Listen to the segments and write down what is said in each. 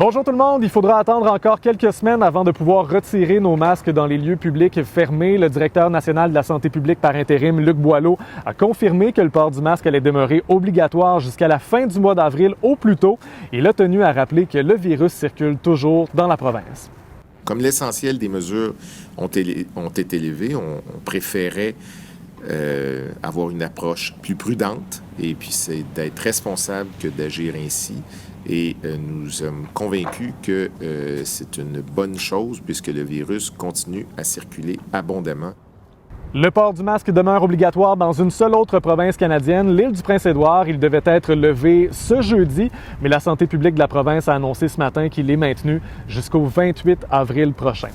Bonjour tout le monde, il faudra attendre encore quelques semaines avant de pouvoir retirer nos masques dans les lieux publics fermés. Le directeur national de la santé publique par intérim, Luc Boileau, a confirmé que le port du masque allait demeurer obligatoire jusqu'à la fin du mois d'avril au plus tôt. Il a tenu à rappeler que le virus circule toujours dans la province. Comme l'essentiel des mesures ont été levées, on préférait avoir une approche plus prudente et puis c'est d'être responsable que d'agir ainsi. Et nous sommes convaincus que c'est une bonne chose puisque le virus continue à circuler abondamment. Le port du masque demeure obligatoire dans une seule autre province canadienne, l'île du Prince-Édouard. Il devait être levé ce jeudi, mais la santé publique de la province a annoncé ce matin qu'il est maintenu jusqu'au 28 avril prochain.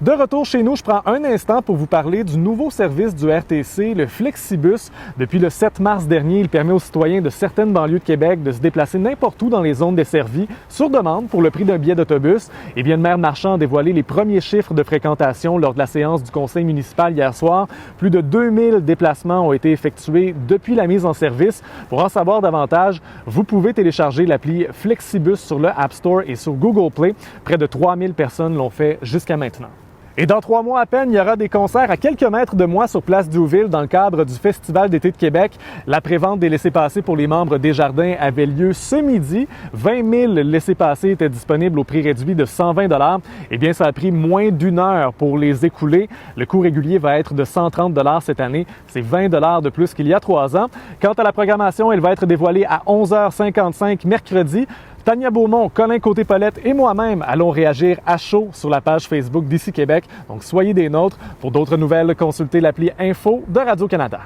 De retour chez nous, je prends un instant pour vous parler du nouveau service du RTC, le Flexibus. Depuis le 7 mars dernier, il permet aux citoyens de certaines banlieues de Québec de se déplacer n'importe où dans les zones desservies sur demande pour le prix d'un billet d'autobus. Et bien, le maire Marchand a dévoilé les premiers chiffres de fréquentation lors de la séance du conseil municipal hier soir. Plus de 2000 déplacements ont été effectués depuis la mise en service. Pour en savoir davantage, vous pouvez télécharger l'appli Flexibus sur le App Store et sur Google Play. Près de 3000 personnes l'ont fait jusqu'à maintenant. Et dans 3 mois à peine, il y aura des concerts à quelques mètres de moi sur Place Diouville dans le cadre du Festival d'été de Québec. La prévente des laissez-passer pour les membres des Jardins avait lieu ce midi. 20 000 laissez-passer étaient disponibles au prix réduit de 120 $. Eh bien, ça a pris moins d'1 heure pour les écouler. Le coût régulier va être de 130 $ cette année. C'est 20 $ de plus qu'il y a 3 ans. Quant à la programmation, elle va être dévoilée à 11h55 mercredi. Tania Beaumont, Colin Côté-Paulette et moi-même allons réagir à chaud sur la page Facebook d'Ici Québec. Donc, soyez des nôtres. Pour d'autres nouvelles, consultez l'appli Info de Radio-Canada.